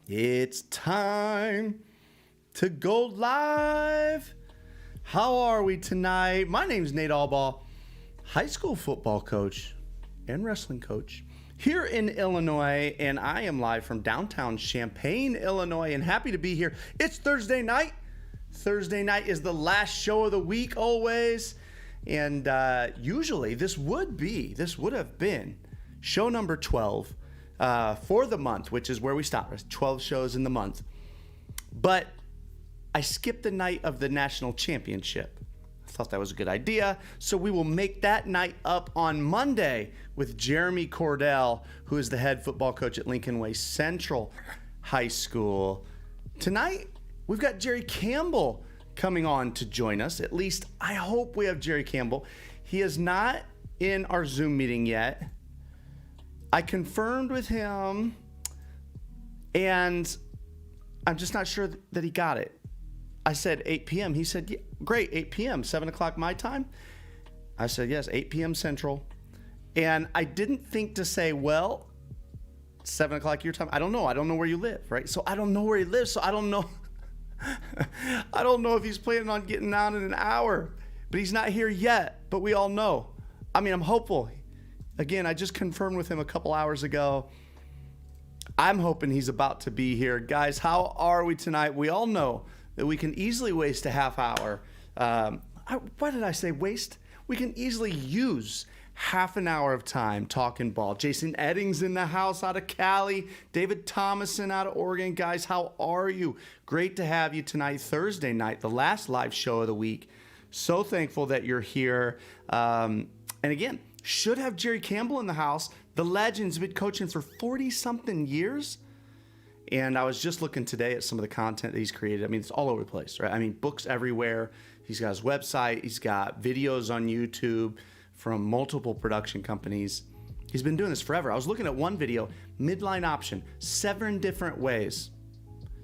It's time to go live. How are we tonight? My name's Nate Albaugh, high school football coach and wrestling coach here in Illinois, and I am live from downtown Champaign, Illinois, and happy to be here. It's Thursday night. Thursday night is the last show of the week always, and usually this would have been show number 12 for the month, which is where we stop. There's 12 shows in the month. But I skipped the night of the national championship. I thought that was a good idea. So we will make that night up on Monday with Jeremy Cordell, who is the head football coach at Lincoln Way Central High School. Tonight, we've got Jerry Campbell coming on to join us. At least I hope we have Jerry Campbell. He is not in our Zoom meeting yet. I confirmed with him, and I'm just not sure that he got it. I said 8 p.m. He said, yeah, great, 8 p.m., 7 o'clock my time. I said, yes, 8 p.m. Central. And I didn't think to say, well, 7 o'clock your time. I don't know. I don't know where you live, right? So I don't know where he lives, so I don't know. I don't know if he's planning on getting out in an hour. But he's not here yet, but we all know. I mean, I'm hopeful. Again, I just confirmed with him a couple hours ago. I'm hoping he's about to be here. Guys, how are we tonight? We all know that we can easily waste a half hour. Why did I say waste? We can easily use half an hour of time talking ball. Jason Eddings in the house out of Cali. David Thomason out of Oregon. Guys, how are you? Great to have you tonight, Thursday night, the last live show of the week. So thankful that you're here. And again, should have Jerry Campbell in the house. The legend's been coaching for 40-something years. And I was just looking today at some of the content that he's created. I mean, it's all over the place, right? I mean, books everywhere. He's got his website. He's got videos on YouTube from multiple production companies. He's been doing this forever. I was looking at one video, Midline Option, 7 different ways.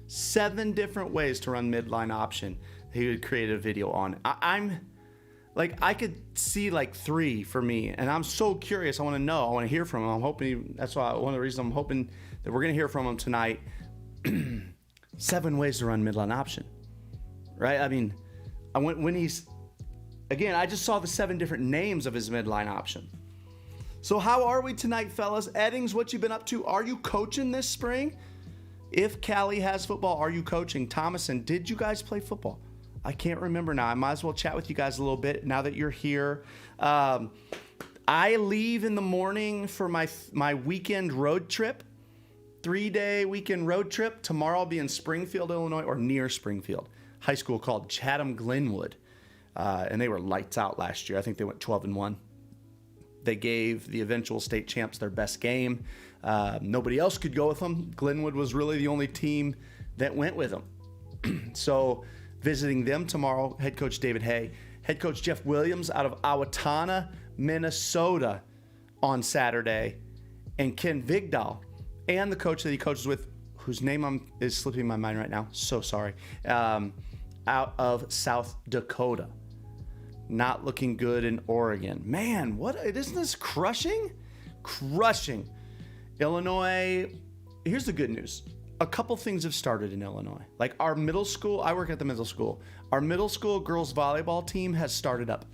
7 different ways to run Midline Option. He would create a video on. I could see like 3 for me, and I'm so curious. I want to know. I want to hear from him. I'm hoping that's why one of the reasons I'm hoping that we're going to hear from him tonight. 7 ways to run Midline Option, right? I mean, I just saw the 7 different names of his Midline Option. So how are we tonight, fellas? Eddings, what you been up to? Are you coaching this spring? If Cali has football, are you coaching? Thomason, did you guys play football? I can't remember now. I might as well chat with you guys a little bit now that you're here. I leave in the morning for my weekend road trip, 3-day weekend road trip. Tomorrow I'll be in Springfield, Illinois, or near Springfield. High school called Chatham-Glenwood. And they were lights out last year. I think they went 12-1. They gave the eventual state champs their best game. Nobody else could go with them. Glenwood was really the only team that went with them. So visiting them tomorrow, head coach David Hay, head coach Jeff Williams out of Owatonna, Minnesota on Saturday, and Ken Vigdal, and the coach that he coaches with, whose name is slipping my mind right now, so sorry, out of South Dakota. Not looking good in Oregon. Man, isn't this crushing? Crushing. Illinois, here's the good news. A couple things have started in Illinois. Like our middle school, I work at the middle school. Our middle school girls volleyball team has started up.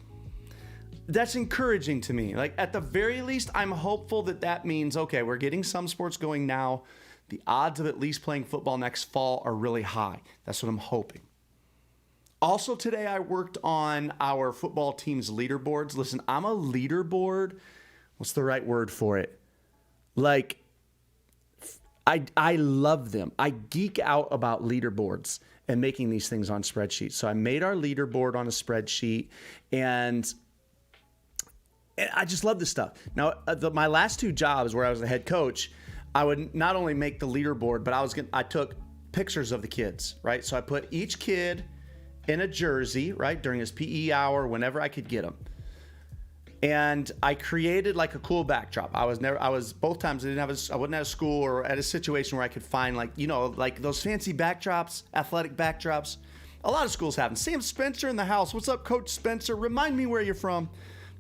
That's encouraging to me. Like at the very least, I'm hopeful that means, okay, we're getting some sports going now. The odds of at least playing football next fall are really high. That's what I'm hoping. Also today, I worked on our football team's leaderboards. Listen, I'm a leaderboard. What's the right word for it? Like, I love them. I geek out about leaderboards and making these things on spreadsheets. So I made our leaderboard on a spreadsheet, and I just love this stuff. Now, my last 2 jobs where I was the head coach, I would not only make the leaderboard, but I took pictures of the kids, right? So I put each kid in a jersey, right, during his PE hour, whenever I could get them. And I created like a cool backdrop. Both times I wasn't at a school or at a situation where I could find like those fancy backdrops, athletic backdrops. A lot of schools have them. Sam Spencer in the house. What's up, Coach Spencer? Remind me where you're from.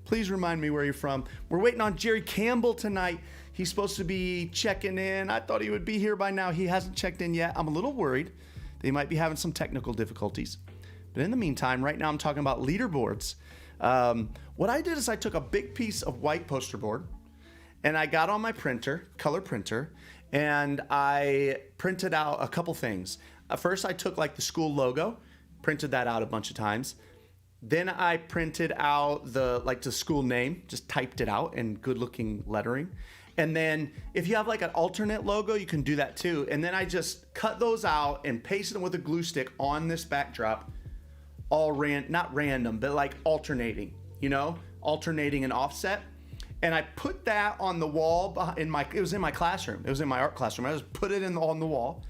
Please remind me where you're from. We're waiting on Jerry Campbell tonight. He's supposed to be checking in. I thought he would be here by now. He hasn't checked in yet. I'm a little worried that he might be having some technical difficulties. But in the meantime, right now I'm talking about leaderboards. What I did is I took a big piece of white poster board and I got on my printer, color printer, and I printed out a couple things. First, I took like the school logo, printed that out a bunch of times. Then I printed out the school name, just typed it out in good looking lettering. And then if you have like an alternate logo, you can do that too. And then I just cut those out and pasted them with a glue stick on this backdrop, not random, but like alternating, alternating and offset. And I put that on the wall it was in my classroom. It was in my art classroom. I just put it on the wall.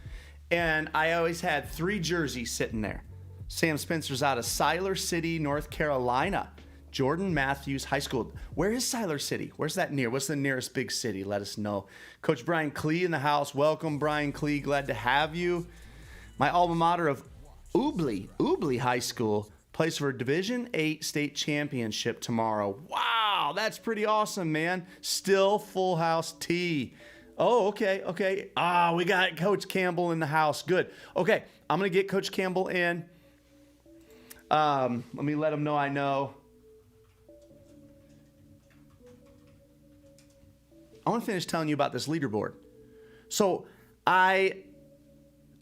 And I always had 3 jerseys sitting there. Sam Spencer's out of Siler City, North Carolina. Jordan Matthews High School. Where is Siler City? Where's that near? What's the nearest big city? Let us know. Coach Brian Klee in the house. Welcome, Brian Klee. Glad to have you. My alma mater of Ubly High School plays for a Division 8 state championship tomorrow. Wow, that's pretty awesome, man. Still full house T. Oh, okay. We got Coach Campbell in the house. Good. Okay, I'm going to get Coach Campbell in. Let me let him know I know. I want to finish telling you about this leaderboard. So I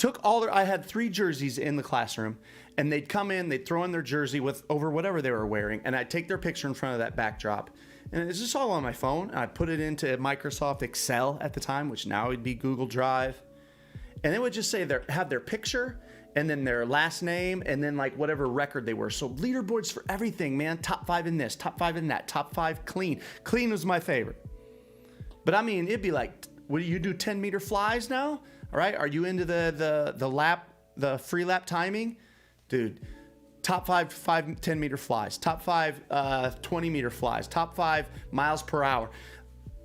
had 3 jerseys in the classroom, and they'd come in, they'd throw in their jersey over whatever they were wearing, and I'd take their picture in front of that backdrop. And it's just all on my phone. And I'd put it into Microsoft Excel at the time, which now would be Google Drive. And it would just say have their picture and then their last name and then like whatever record they were. So leaderboards for everything, man. Top 5 in this, top 5 in that, top 5 clean. Clean was my favorite. But I mean, it'd be like, what do you do 10-meter flies now? All right. Are you into the free lap timing? Dude, top 5 10-meter flies, top 5 20-meter flies, top 5 miles per hour.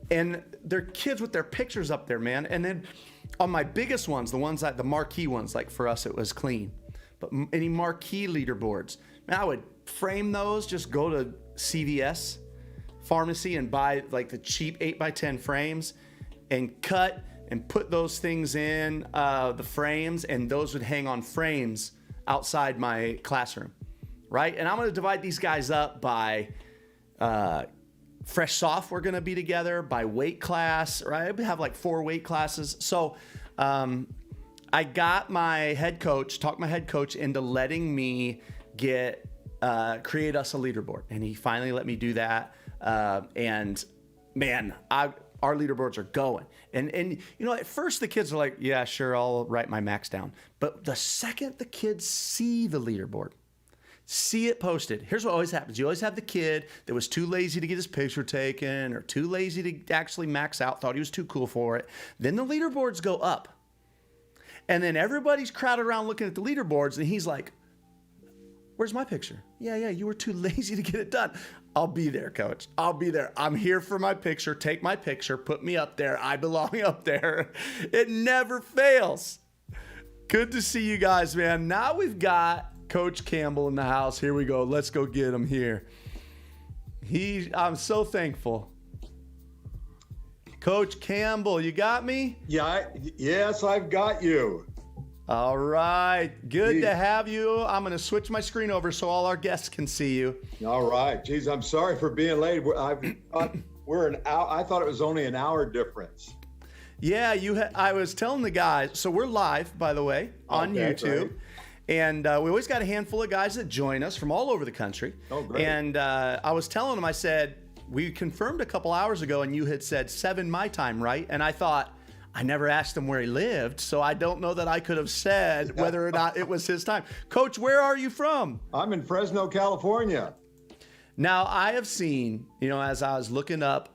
And they're kids with their pictures up there, man. And then on my biggest ones, the marquee ones, like for us, it was clean. But any marquee leaderboards, man, I would frame those, just go to CVS pharmacy and buy like the cheap 8x10 frames and cut and put those things in the frames, and those would hang on frames outside my classroom, right? And I'm going to divide these guys up by fresh sophomore going to be together, by weight class, right? We have like 4 weight classes. So I got talked my head coach into letting me create us a leaderboard. And he finally let me do that. And man, our leaderboards are going. And at first the kids are like, yeah, sure, I'll write my max down. But the second the kids see the leaderboard, see it posted, here's what always happens. You always have the kid that was too lazy to get his picture taken or too lazy to actually max out, thought he was too cool for it. Then the leaderboards go up. And then everybody's crowded around looking at the leaderboards, and he's like, where's my picture? Yeah, you were too lazy to get it done. I'll be there, coach. I'll be there. I'm here for my picture. Take my picture. Put me up there. I belong up there. It never fails. Good to see you guys, man. Now we've got Coach Campbell in the house. Here we go. Let's go get him here. I'm so thankful. Coach Campbell, you got me? Yeah, yes, I've got you. All right. Good to have you. I'm going to switch my screen over so all our guests can see you. All right. Geez, I'm sorry for being late. We're an hour. I thought it was only an hour difference. Yeah, I was telling the guys. So we're live, by the way, on YouTube. Right. And we always got a handful of guys that join us from all over the country. Oh, great. And I was telling them, I said, we confirmed a couple hours ago and you had said 7 my time, right? And I thought, I never asked him where he lived, so I don't know that I could have said whether or not it was his time. Coach, where are you from? I'm in Fresno, California. Now, I have seen, as I was looking up,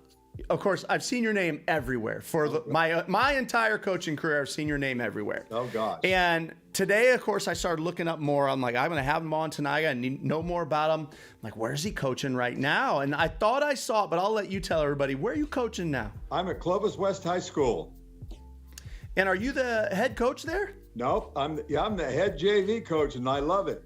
of course, I've seen your name everywhere. For my entire coaching career, I've seen your name everywhere. Oh, gosh. And today, of course, I started looking up more. I'm like, I'm going to have him on tonight. I need to know more about him. I'm like, where's he coaching right now? And I thought I saw it, but I'll let you tell everybody. Where are you coaching now? I'm at Clovis West High School. And are you the head coach there? Nope. I'm the head JV coach, and I love it.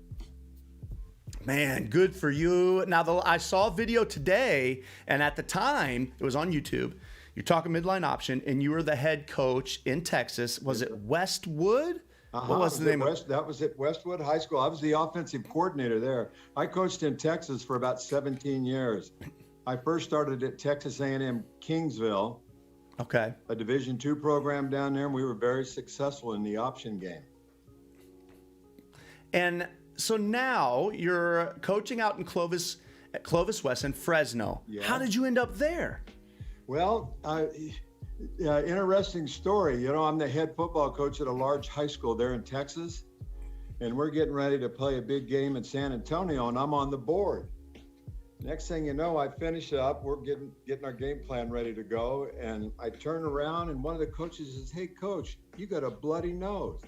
Man, good for you. Now, I saw a video today, and at the time, it was on YouTube. you're talking midline option, and you were the head coach in Texas. Was it Westwood? What was the name? That was at Westwood High School. I was the offensive coordinator there. I coached in Texas for about 17 years. I first started at Texas A&M Kingsville, okay, a Division II program down there, and we were very successful in the option game. And so now you're coaching out in Clovis West in Fresno. Yeah. How did you end up there? Well, interesting story. You know, I'm the head football coach at a large high school there in Texas, and we're getting ready to play a big game in San Antonio, and I'm on the board. Next thing you know, I finish up. We're getting our game plan ready to go, and I turn around, and one of the coaches says, "Hey, coach, you got a bloody nose."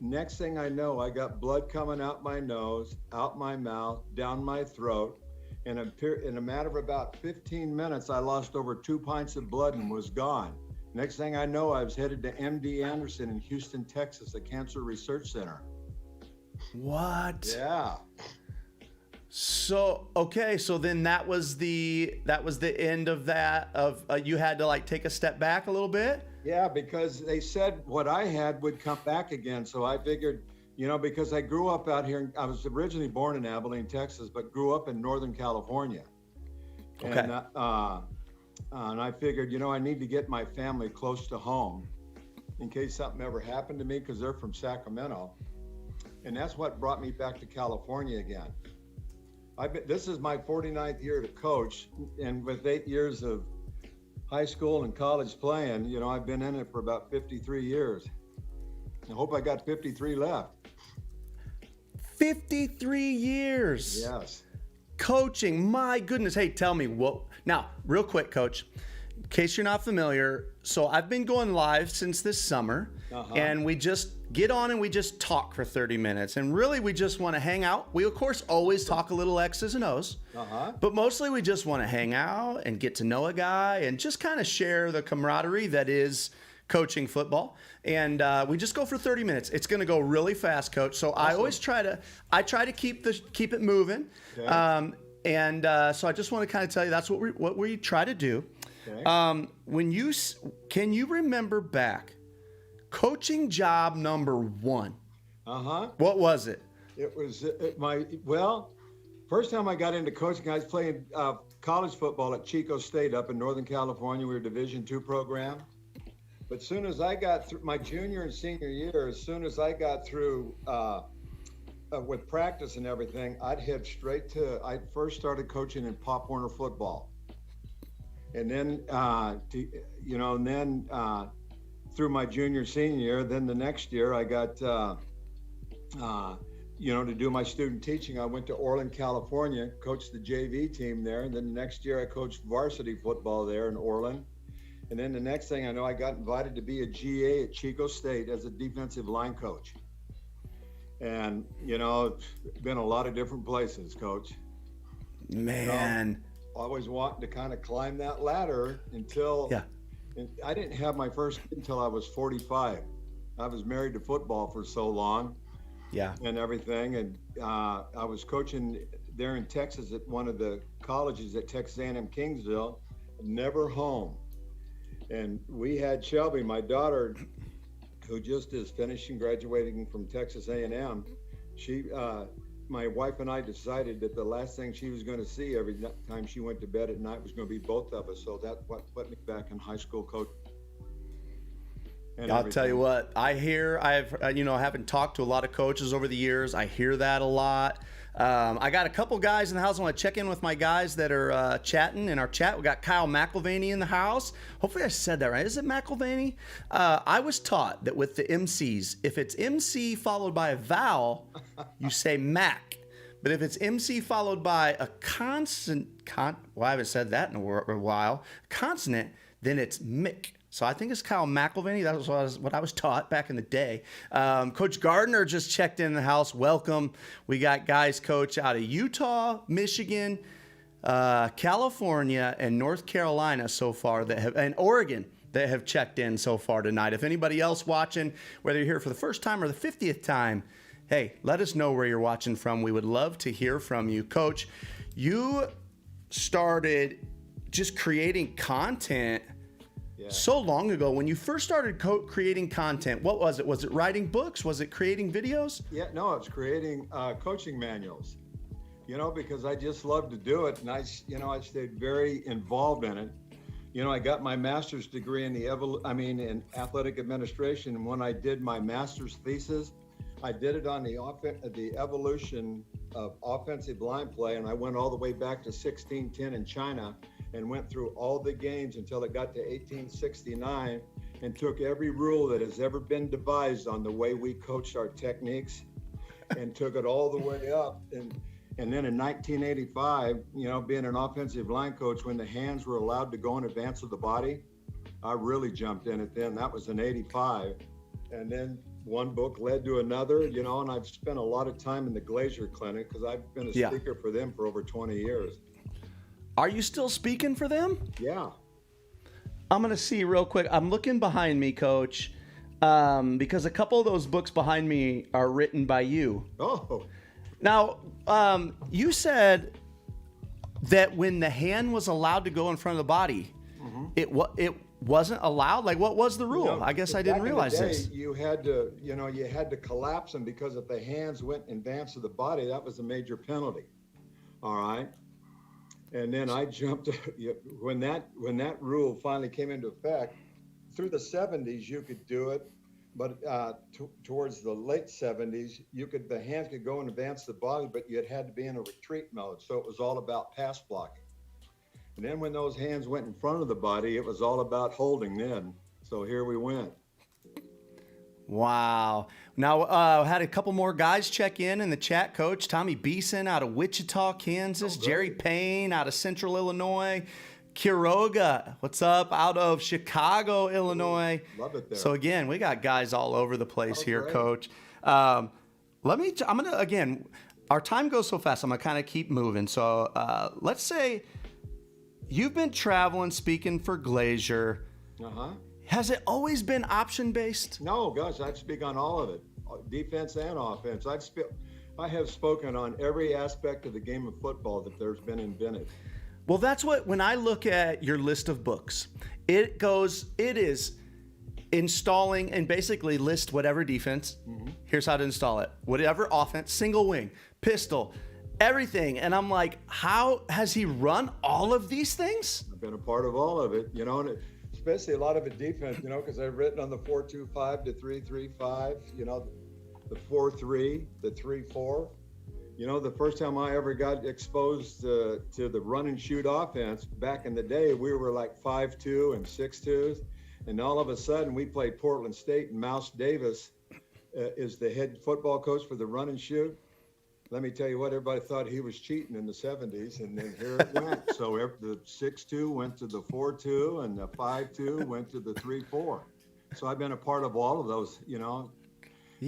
Next thing I know, I got blood coming out my nose, out my mouth, down my throat. In a matter of about 15 minutes, I lost over 2 pints of blood and was gone. Next thing I know, I was headed to MD Anderson in Houston, Texas, a cancer research center. What? Yeah. So, okay, so then that was the end of that, you had to like take a step back a little bit? Yeah, because they said what I had would come back again. So I figured, you know, because I grew up out here, I was originally born in Abilene, Texas, but grew up in Northern California. Okay. And I figured, you know, I need to get my family close to home in case something ever happened to me, because they're from Sacramento. And that's what brought me back to California again. This is my 49th year to coach, and with 8 years of high school and college playing, you know, I've been in it for about 53 years. I hope I got 53 left. 53 years. Yes. Coaching, my goodness. Hey, tell me what, now, real quick, Coach, in case you're not familiar, so I've been going live since this summer, and we just get on and we just talk for 30 minutes. And really, we just want to hang out. We, of course, always talk a little X's and O's, but mostly we just want to hang out and get to know a guy and just kind of share the camaraderie that is coaching football. And we just go for 30 minutes. It's going to go really fast, Coach. So awesome. I always try to keep it moving. Okay. So I just want to kind of tell you that's what we try to do. Okay. Can you remember back coaching job number one? What was it? It was first time I got into coaching, I was playing college football at Chico State up in Northern California. We were a Division II program. But as soon as I got through my junior and senior year, as soon as I got through with practice and everything, I'd head straight I first started coaching in Pop Warner football. And then, through my junior, senior year, then the next year I got, to do my student teaching. I went to Orland, California, coached the JV team there. And then the next year I coached varsity football there in Orland. And then the next thing I know, I got invited to be a GA at Chico State as a defensive line coach. And, you know, been a lot of different places, Coach. Man. Always wanting to kind of climb that ladder until and I didn't have my first kid until I was 45. I was married to football for so long. Yeah. And everything. And I was coaching there in Texas at one of the colleges at Texas A&M Kingsville, never home. And we had Shelby, my daughter, who just is finishing graduating from Texas A&M. She, my wife and I decided that the last thing she was going to see every time she went to bed at night was going to be both of us. So that's what put me back in high school coaching. I'll tell you what, I haven't talked to a lot of coaches over the years. I hear that a lot. I got a couple guys in the house. I want to check in with my guys that are chatting in our chat. We got Kyle McElvaney in the house. Hopefully I said that right. Is it McElvaney? I was taught that with the MCs, if it's MC followed by a vowel, you say Mac. But if it's MC followed by a consonant, I haven't said that in a while, consonant, then it's Mick. So I think it's Kyle McElvaney. That was what I was taught back in the day. Coach Gardner just checked in the house. Welcome. We got guys, Coach, out of Utah, Michigan, California, and North Carolina so far and Oregon that have checked in so far tonight. If anybody else watching, whether you're here for the first time or the 50th time, hey, let us know where you're watching from. We would love to hear from you. Coach, you started just creating content so long ago. When you first started creating content, what was it? Was it writing books? Was it creating videos? Yeah, no, it's creating coaching manuals. Because I just love to do it, and I stayed very involved in it. I got my master's degree in in athletic administration, and when I did my master's thesis, I did it on the evolution of offensive line play, and I went all the way back to 1610 in China, and went through all the games until it got to 1869, and took every rule that has ever been devised on the way we coached our techniques, and took it all the way up. And then in 1985, being an offensive line coach, when the hands were allowed to go in advance of the body, I really jumped in it then. That was in 85. And then one book led to another, and I've spent a lot of time in the Glazier Clinic because I've been a speaker for them for over 20 years. Are you still speaking for them? Yeah. I'm going to see real quick. I'm looking behind me, Coach, because a couple of those books behind me are written by you. Oh. Now, you said that when the hand was allowed to go in front of the body, it wasn't allowed. Like, what was the rule? I guess I didn't realize this. You had to collapse them, because if the hands went in advance of the body, that was a major penalty. All right. And then I jumped when that rule finally came into effect. Through the 70s, you could do it. But towards the late 70s, the hands could go in advance of the body, but you had to be in a retreat mode. So it was all about pass blocking. And then when those hands went in front of the body, it was all about holding then. So here we went. Wow. Now, had a couple more guys check in the chat, Coach. Tommy Beeson out of Wichita, Kansas. Jerry Payne out of Central Illinois. Quiroga, what's up, out of Chicago, Illinois. Love it there. So again, we got guys all over the place here, great. Coach. I'm gonna, again, our time goes so fast, I'm gonna kind of keep moving. So let's say you've been traveling, speaking for Glazier. Has it always been option based? No, gosh, I speak on all of it, defense and offense. I have spoken on every aspect of the game of football that there's been invented. Well, that's when I look at your list of books, it is installing and basically list whatever defense. Here's how to install it. Whatever offense, single wing, pistol, everything. And I'm like, how has he run all of these things? I've been a part of all of it, and especially a lot of it defense, because I've written on the 4-2-5 to 3-3-5, the 4-3, the 3-4. The first time I ever got exposed to the run and shoot offense, back in the day, we were like 5-2 and 6-2s. And all of a sudden, we played Portland State, and Mouse Davis is the head football coach for the run and shoot. Let me tell you what, everybody thought he was cheating in the 70s, and then here it went. So the 6-2 went to the 4-2, and the 5-2 went to the 3-4. So I've been a part of all of those, and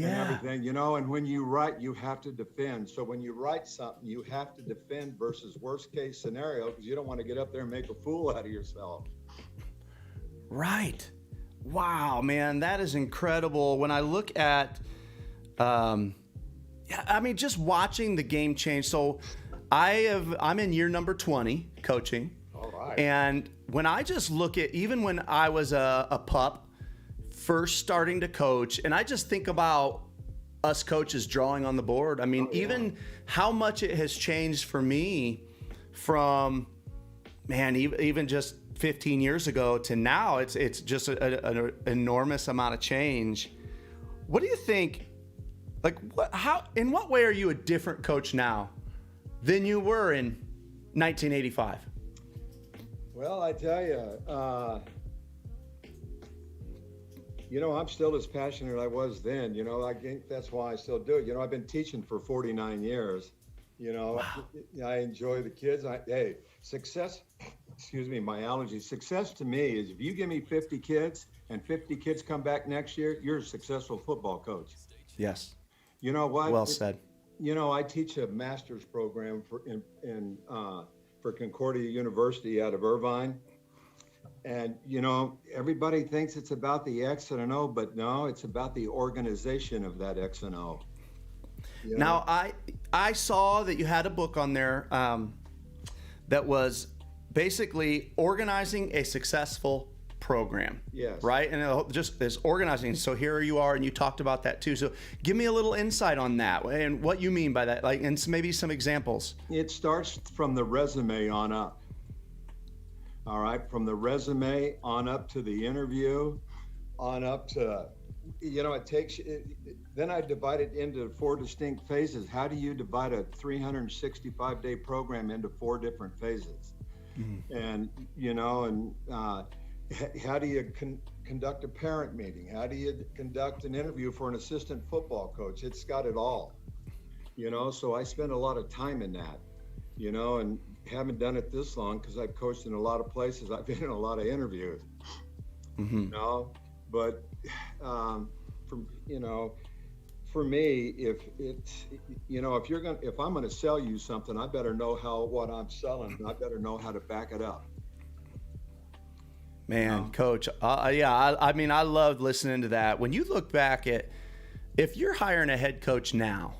everything, and when you write, you have to defend. So when you write something, you have to defend versus worst case scenario, because you don't want to get up there and make a fool out of yourself. Right. Wow, man, that is incredible. When I look at, just watching the game change. So I'm in year number 20 coaching. All right. And when I just look at, even when I was a pup, first starting to coach, and I just think about us coaches drawing on the board. I mean, even how much it has changed for me from, even just 15 years ago to now. It's just an enormous amount of change. What do you think? Like, in what way are you a different coach now than you were in 1985? Well, I tell you, I'm still as passionate as I was then. I think that's why I still do it. I've been teaching for 49 years. Wow. I enjoy the kids. Success, my allergies. Success to me is if you give me 50 kids and 50 kids come back next year, you're a successful football coach. Yes. You know what? Well said. I teach a master's program for Concordia University out of Irvine. And, everybody thinks it's about the X and an O, but no, it's about the organization of that X and O. Now, I saw that you had a book on there that was basically organizing a successful program. Yes. Right? And just this organizing. So here you are, and you talked about that too. So give me a little insight on that and what you mean by that, like, and maybe some examples. It starts from the resume on up. All right, from the resume on up to the interview, on up to, it takes, then I divide it into 4 distinct phases. How do you divide a 365-day program into 4 different phases? Mm-hmm. And, how do you conduct a parent meeting? How do you conduct an interview for an assistant football coach? It's got it all, so I spend a lot of time in that, and haven't done it this long because I've coached in a lot of places. I've been in a lot of interviews, mm-hmm. But for me, if I'm going to sell you something, I better know what I'm selling, and I better know how to back it up. Man, Coach, I mean, I loved listening to that. When you look back at, if you're hiring a head coach now,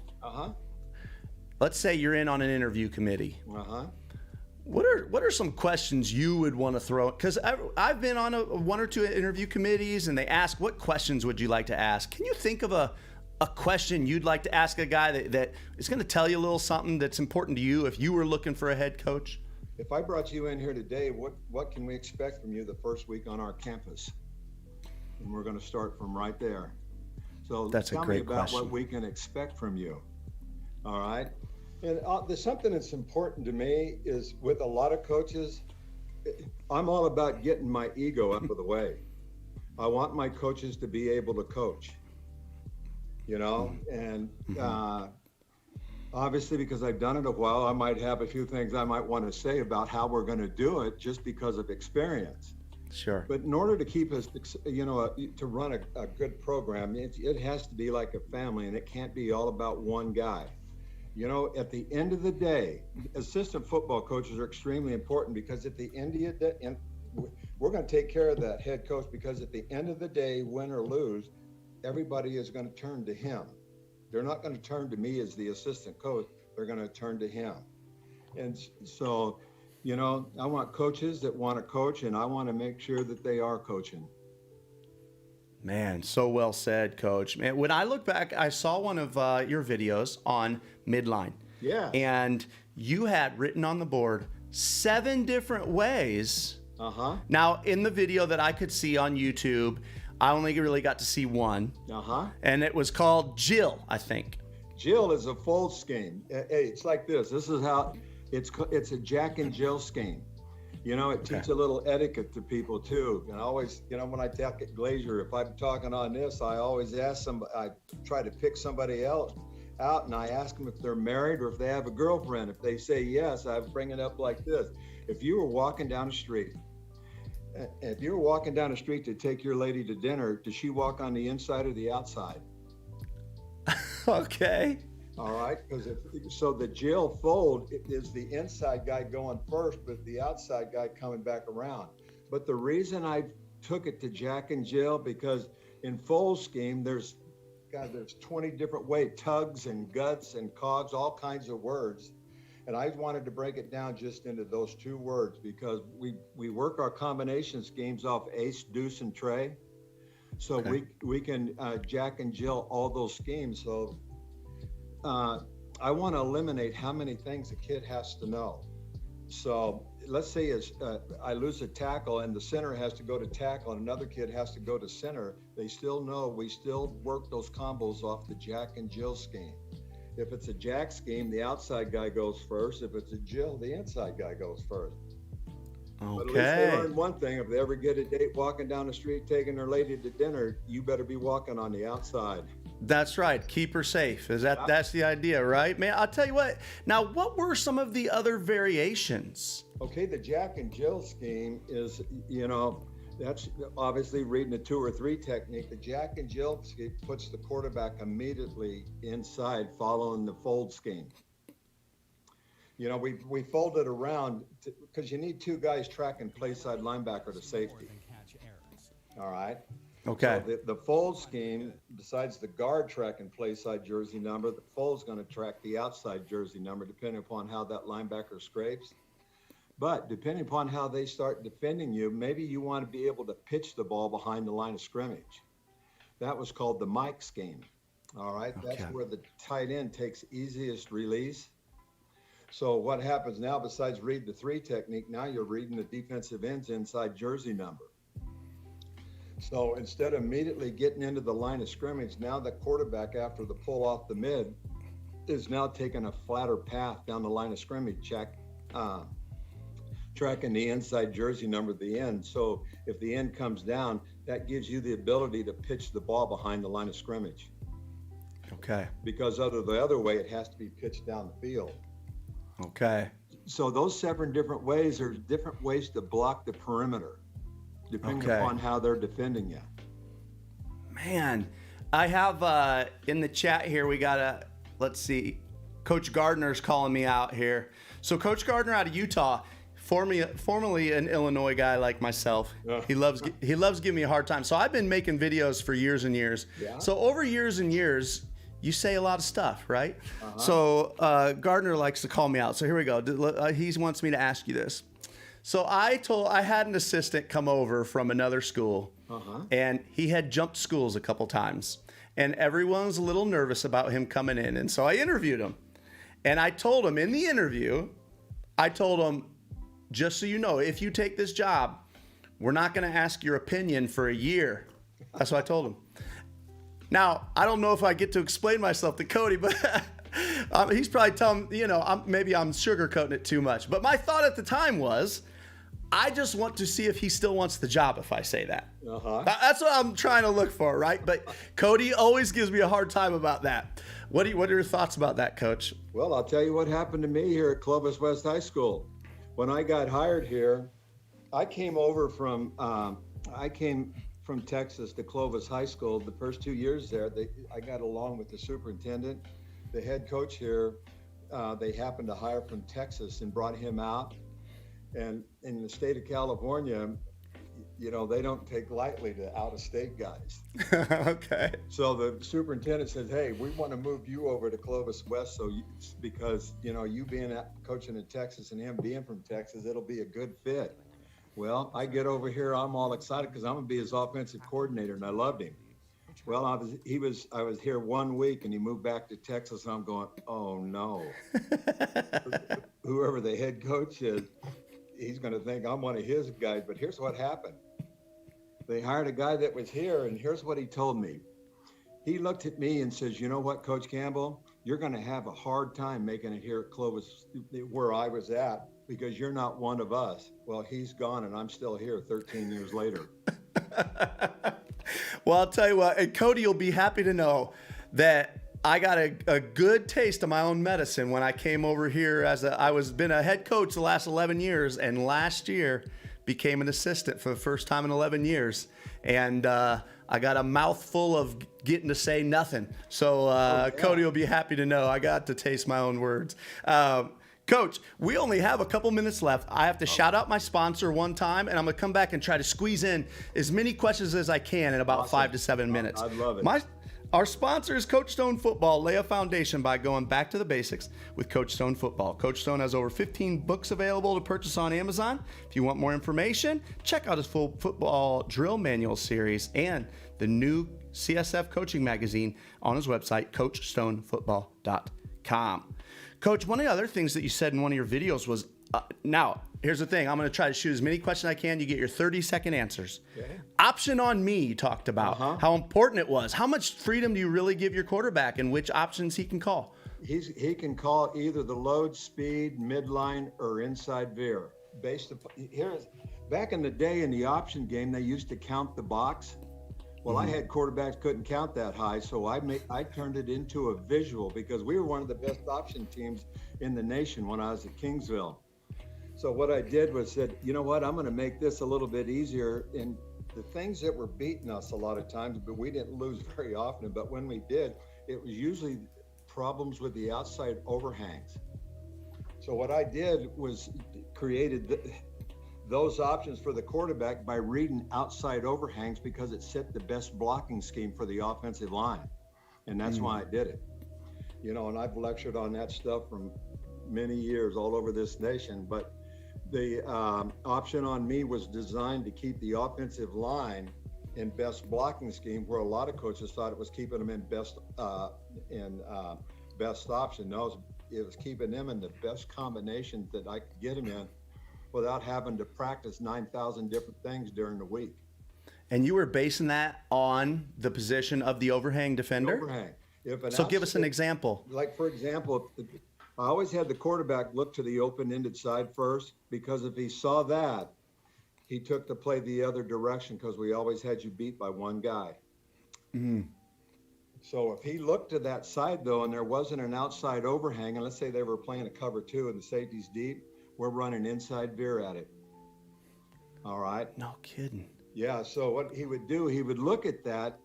let's say you're in on an interview committee. What are some questions you would want to throw? Because I've been on 1 or 2 interview committees, and they ask, what questions would you like to ask? Can you think of a question you'd like to ask a guy that is going to tell you a little something that's important to you if you were looking for a head coach? If I brought you in here today, what can we expect from you the first week on our campus? And we're going to start from right there. So that's tell a great me about question. what we can expect from you. All right. And there's something that's important to me is with a lot of coaches, I'm all about getting my ego out of the way. I want my coaches to be able to coach, and obviously, because I've done it a while, I might have a few things I might want to say about how we're going to do it just because of experience. Sure. But in order to keep us, to run a good program, it has to be like a family, and it can't be all about one guy. At the end of the day, assistant football coaches are extremely important because at the end of the day, and we're going to take care of that head coach, because at the end of the day, win or lose, everybody is going to turn to him. They're not going to turn to me as the assistant coach. They're going to turn to him. And so, I want coaches that want to coach, and I want to make sure that they are coaching. Man, so well said, Coach. Man, when I look back, I saw one of your videos on Midline. Yeah. And you had written on the board 7 different ways. Now, in the video that I could see on YouTube, I only really got to see one. And it was called Jill, I think. Jill is a fold scheme. Hey, it's like this. This is how it's a Jack and Jill scheme. It teaches a little etiquette to people too. And I always, when I talk at Glazier, if I'm talking on this, I always ask I try to pick somebody else out, and I ask them if they're married or if they have a girlfriend. If they say yes, I bring it up like this. If you were walking down the street to take your lady to dinner, does she walk on the inside or the outside? Okay. All right, so the Jill fold is the inside guy going first, but the outside guy coming back around. But the reason I took it to Jack and Jill, because in fold scheme, there's 20 different ways, tugs and guts and cogs, all kinds of words. And I wanted to break it down just into those 2 words, because we work our combination schemes off ace, deuce, and tray. So we can Jack and Jill all those schemes. So I want to eliminate how many things a kid has to know. So let's say I lose a tackle and the center has to go to tackle and another kid has to go to center. They still know we still work those combos off the Jack and Jill scheme. If it's a Jack scheme, the outside guy goes first. If it's a Jill, the inside guy goes first. Okay. But at least they learn one thing. If they ever get a date walking down the street taking their lady to dinner, you better be walking on the outside. That's right. Keep her safe. That's the idea, right? Man, I'll tell you what. Now, what were some of the other variations? Okay, the Jack and Jill scheme is, that's obviously reading a 2 or 3 technique. The Jack and Jill scheme puts the quarterback immediately inside following the fold scheme. We fold it around because you need 2 guys tracking play side linebacker to safety. All right. Okay. So the fold scheme, besides the guard tracking play side jersey number, the fold's going to track the outside jersey number depending upon how that linebacker scrapes. But depending upon how they start defending you, maybe you want to be able to pitch the ball behind the line of scrimmage. That was called the Mike scheme. All right. Okay. That's where the tight end takes easiest release. So what happens now, besides read the 3 technique, now you're reading the defensive end's inside jersey number. So instead of immediately getting into the line of scrimmage, now the quarterback, after the pull off the mid, is now taking a flatter path down the line of scrimmage, tracking the inside jersey number at the end. So if the end comes down, that gives you the ability to pitch the ball behind the line of scrimmage. Okay. Because the other way, it has to be pitched down the field. Okay. So those 7 different ways, there's different ways to block the perimeter, depending upon how they're defending you. Man, I have in the chat here, we got let's see, Coach Gardner's calling me out here. So Coach Gardner out of Utah, formerly an Illinois guy like myself. He loves giving me a hard time. So I've been making videos for years and years. Yeah. So over years and years, you say a lot of stuff, right? Uh-huh. So Gardner likes to call me out. So here we go. He wants me to ask you this. So I had an assistant come over from another school, and he had jumped schools a couple times, and everyone was a little nervous about him coming in. And so I interviewed him, and I told him in the interview, just so you know, if you take this job, we're not going to ask your opinion for a year. That's what I told him. Now, I don't know if I get to explain myself to Cody, but he's probably telling, maybe I'm sugarcoating it too much. But my thought at the time was, I just want to see if he still wants the job if I say that. That's what I'm trying to look for, right? But Cody always gives me a hard time about that. What are your thoughts about that, Coach? Well, I'll tell you what happened to me here at Clovis West High School. When I got hired here, I came from Texas to Clovis High School. The first 2 years there, I got along with the superintendent. The head coach here, they happened to hire from Texas and brought him out. And in the state of California, they don't take lightly to out-of-state guys. Okay. So the superintendent says, hey, we want to move you over to Clovis West because, you being coaching in Texas and him being from Texas, it'll be a good fit. Well, I get over here, I'm all excited because I'm going to be his offensive coordinator, and I loved him. Well, I was here 1 week, and he moved back to Texas, and I'm going, oh, no. Whoever the head coach is, he's going to think I'm one of his guys. But here's what happened. They hired a guy that was here, and here's what he told me. He looked at me and says, you know what, Coach Campbell, you're going to have a hard time making it here at Clovis, where I was at, because you're not one of us. Well, he's gone, and I'm still here 13 years later. Well, I'll tell you what, and Cody, you'll be happy to know that I got a good taste of my own medicine when I came over here been a head coach the last 11 years, and last year became an assistant for the first time in 11 years. And I got a mouthful of getting to say nothing. So Cody will be happy to know I got to taste my own words. Coach, we only have a couple minutes left. I have to shout out my sponsor one time, and I'm going to come back and try to squeeze in as many questions as I can in about 5 to 7 minutes. I'd love it. Our sponsor is Coach Stone Football. Lay a foundation by going back to the basics with Coach Stone Football. Coach Stone has over 15 books available to purchase on Amazon. If you want more information, check out his full football drill manual series and the new CSF coaching magazine on his website, CoachStoneFootball.com. Coach, one of the other things that you said in one of your videos was, now, here's the thing. I'm going to try to shoot as many questions as I can. You get your 30-second answers. Okay. Option on me, you talked about, how important it was. How much freedom do you really give your quarterback and which options he can call? He can call either the load, speed, midline, or inside veer. Back in the day in the option game, they used to count the box. Well, I had quarterbacks couldn't count that high, so I turned it into a visual because we were one of the best option teams in the nation when I was at Kingsville. So what I did was said, you know what, I'm going to make this a little bit easier. And the things that were beating us a lot of times, but we didn't lose very often. But when we did, it was usually problems with the outside overhangs. So what I did was created those options for the quarterback by reading outside overhangs because it set the best blocking scheme for the offensive line. And that's why I did it. And I've lectured on that stuff for many years all over this nation, but the option on me was designed to keep the offensive line in best blocking scheme, where a lot of coaches thought it was keeping them in best option. No, it was keeping them in the best combinations that I could get them in without having to practice 9,000 different things during the week. And you were basing that on the position of the overhang defender? Overhang. So give us an example. Like, for example, I always had the quarterback look to the open-ended side first, because if he saw that, he took the play the other direction, because we always had you beat by one guy. Mm-hmm. So if he looked to that side, though, and there wasn't an outside overhang, and let's say they were playing a cover 2 and the safety's deep, we're running inside veer at it. All right? No kidding. Yeah, so what he would do, he would look at that.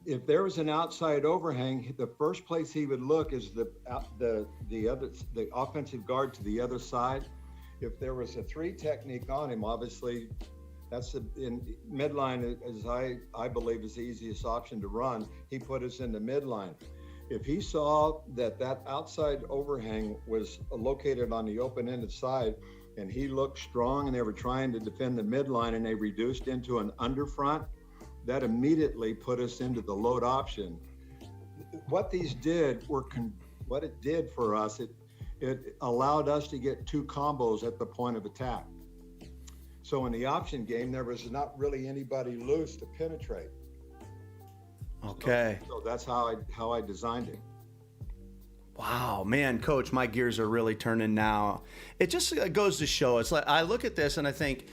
If there was an outside overhang, the first place he would look is the offensive guard to the other side. If there was a 3 technique on him, obviously, that's in midline, as I believe is the easiest option to run. He put us in the midline. If he saw that outside overhang was located on the open-ended side, and he looked strong, and they were trying to defend the midline, and they reduced into an underfront, that immediately put us into the load option. What these did what it did for us, it allowed us to get 2 combos at the point of attack. So in the option game, there was not really anybody loose to penetrate. Okay. So that's how I designed it. Wow, man, Coach, my gears are really turning now. It just goes to show. It's like I look at this and I think,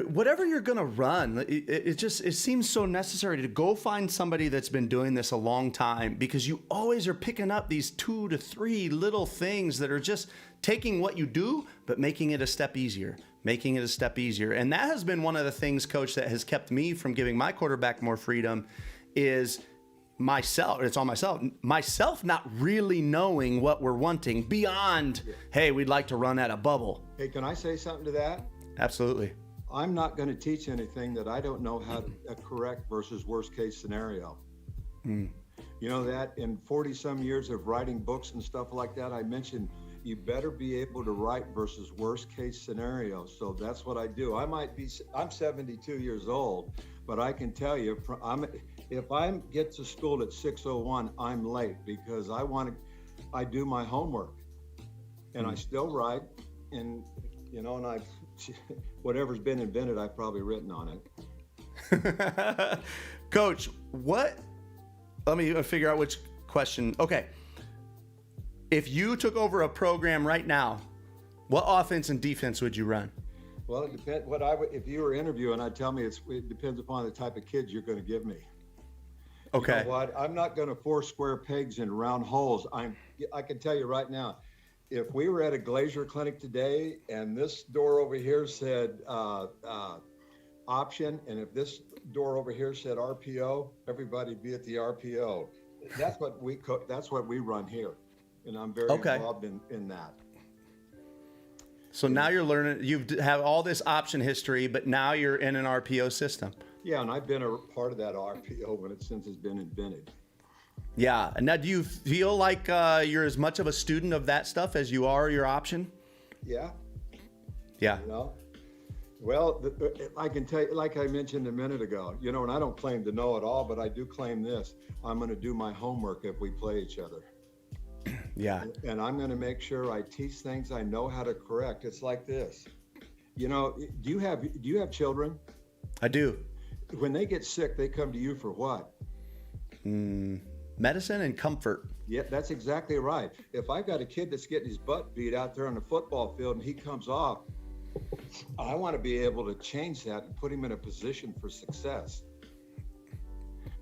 whatever you're going to run, it seems so necessary to go find somebody that's been doing this a long time, because you always are picking up these 2 to 3 little things that are just taking what you do, but making it a step easier. And that has been one of the things, Coach, that has kept me from giving my quarterback more freedom is myself not really knowing what we're wanting beyond, hey, we'd like to run at a bubble. Hey, can I say something to that? Absolutely. I'm not going to teach anything that I don't know how to correct versus worst case scenario. You know that in 40 some years of writing books and stuff like that, I mentioned you better be able to write versus worst case scenario. So that's what I do. I'm 72 years old, but I can tell you, if I get to school at 6:01, I'm late, because I do my homework, and I still write, and whatever's been invented, I've probably written on it. Coach, let me figure out which question. Okay. If you took over a program right now, what offense and defense would you run? Well, it depends. If you were interviewing, I'd tell me it depends upon the type of kids you're going to give me. Okay. You know what? I'm not going to force square pegs in round holes. I can tell you right now, if we were at a Glazier clinic today and this door over here said option, and if this door over here said RPO, everybody'd be at the RPO. That's what we run here, and I'm very involved in that. So now you're learning. You have all this option history, but now you're in an RPO system. Yeah, and I've been a part of that RPO since it's been invented. Yeah. And now, do you feel like you're as much of a student of that stuff as you are your option? Yeah. Yeah. Well, I can tell you, like I mentioned a minute ago, and I don't claim to know it all, but I do claim this. I'm going to do my homework if we play each other. Yeah. And I'm going to make sure I teach things I know how to correct. It's like this. Do you have children? I do. When they get sick, they come to you for what? Medicine and comfort. Yeah, that's exactly right. If I've got a kid that's getting his butt beat out there on the football field and he comes off, I want to be able to change that and put him in a position for success.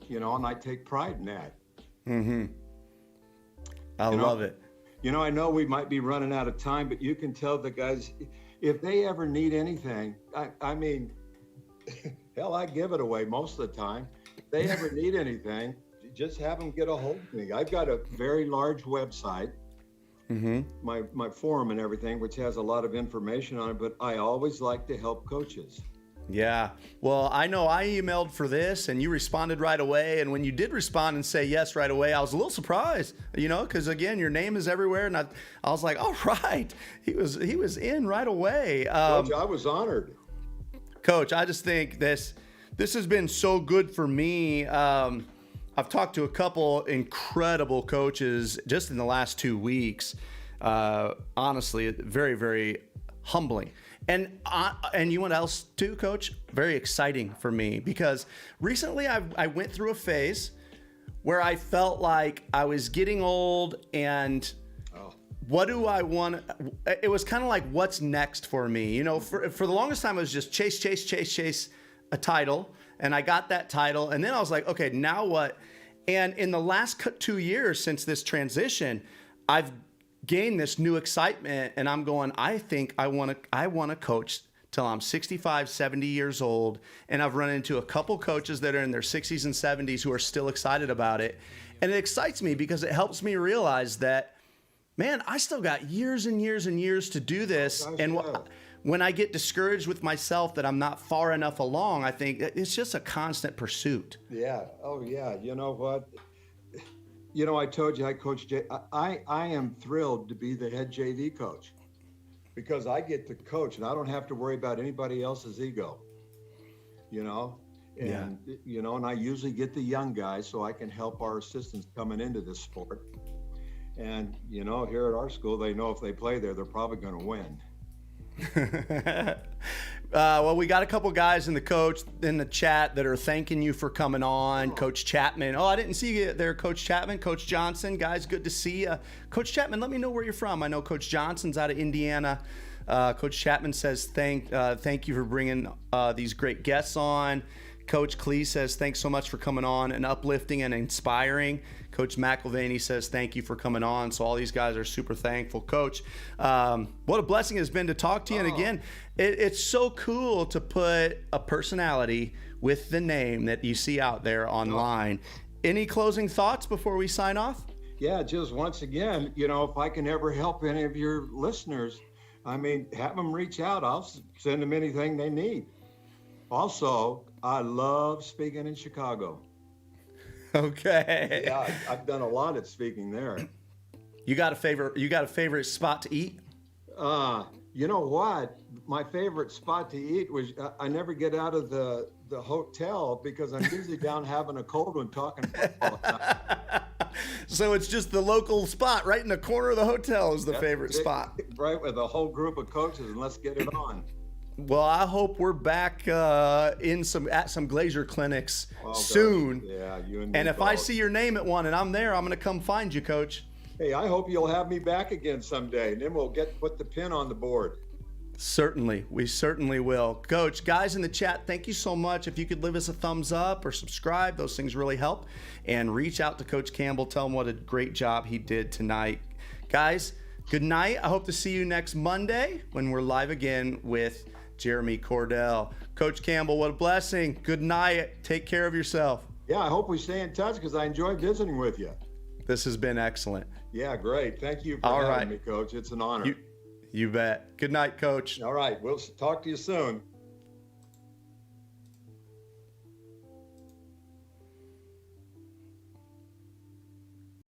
And I take pride in that. Mm-hmm. I love it. I know we might be running out of time, but you can tell the guys, if they ever need anything, I mean, hell, I give it away most of the time. If they ever need anything, just have them get a hold of me. I've got a very large website, my forum and everything, which has a lot of information on it, but I always like to help coaches. Yeah. Well, I know I emailed for this and you responded right away. And when you did respond and say yes right away, I was a little surprised, because again, your name is everywhere. And I was like, all right, he was in right away. Coach, I was honored. Coach, I just think this has been so good for me. I've talked to a couple incredible coaches just in the last 2 weeks. Honestly, very, very humbling. And you know what else too, Coach? Very exciting for me because recently I went through a phase where I felt like I was getting old and what do I want? It was kind of like, what's next for me? For the longest time, it was just chase a title. And I got that title. And then I was like, okay, now what? And in the last 2 years since this transition, I've gain this new excitement and I'm going, I think I want to coach till I'm 65, 70 years old. And I've run into a couple coaches that are in their 60s and 70s who are still excited about it. And it excites me because it helps me realize that, man, I still got years and years and years to do this. And when I get discouraged with myself that I'm not far enough along, I think it's just a constant pursuit. Yeah. Oh yeah. You know what? I told you I coach. I am thrilled to be the head JV coach because I get to coach and I don't have to worry about anybody else's ego. And I usually get the young guys so I can help our assistants coming into this sport. And here at our school, they know if they play there, they're probably going to win. Well, we got a couple guys in the chat that are thanking you for coming on. Coach Chapman. Oh, I didn't see you there, Coach Chapman. Coach Johnson, guys, good to see you. Coach Chapman, let me know where you're from. I know Coach Johnson's out of Indiana. Coach Chapman says thank you for bringing these great guests on. Coach Clee says thanks so much for coming on and uplifting and inspiring. Coach McElvaney says thank you for coming on. So all these guys are super thankful. Coach, what a blessing it has been to talk to you. And again, it's so cool to put a personality with the name that you see out there online. Any closing thoughts before we sign off? Yeah, just once again, if I can ever help any of your listeners, have them reach out. I'll send them anything they need. Also, I love speaking in Chicago. Okay. Yeah, I've done a lot at speaking there. You got a favorite spot to eat? You know what? My favorite spot to eat was I never get out of the hotel because I'm usually down having a cold one talking football. So it's just the local spot right in the corner of the hotel is the favorite spot. Right, with a whole group of coaches, and let's get it on. Well, I hope we're back at some Glazier clinics soon. Yeah, you and me And if both. I see your name at one and I'm there, I'm going to come find you, Coach. Hey, I hope you'll have me back again someday, and then we'll put the pin on the board. Certainly. We certainly will. Coach, guys in the chat, thank you so much. If you could leave us a thumbs up or subscribe, those things really help. And reach out to Coach Campbell. Tell him what a great job he did tonight. Guys, good night. I hope to see you next Monday when we're live again with Jeremy Cordell. Coach Campbell, what a blessing. Good night. Take care of yourself. Yeah, I hope we stay in touch because I enjoy visiting with you. This has been excellent. Yeah, great. Thank you for having me, Coach. It's an honor. You bet. Good night, Coach. All right. We'll talk to you soon.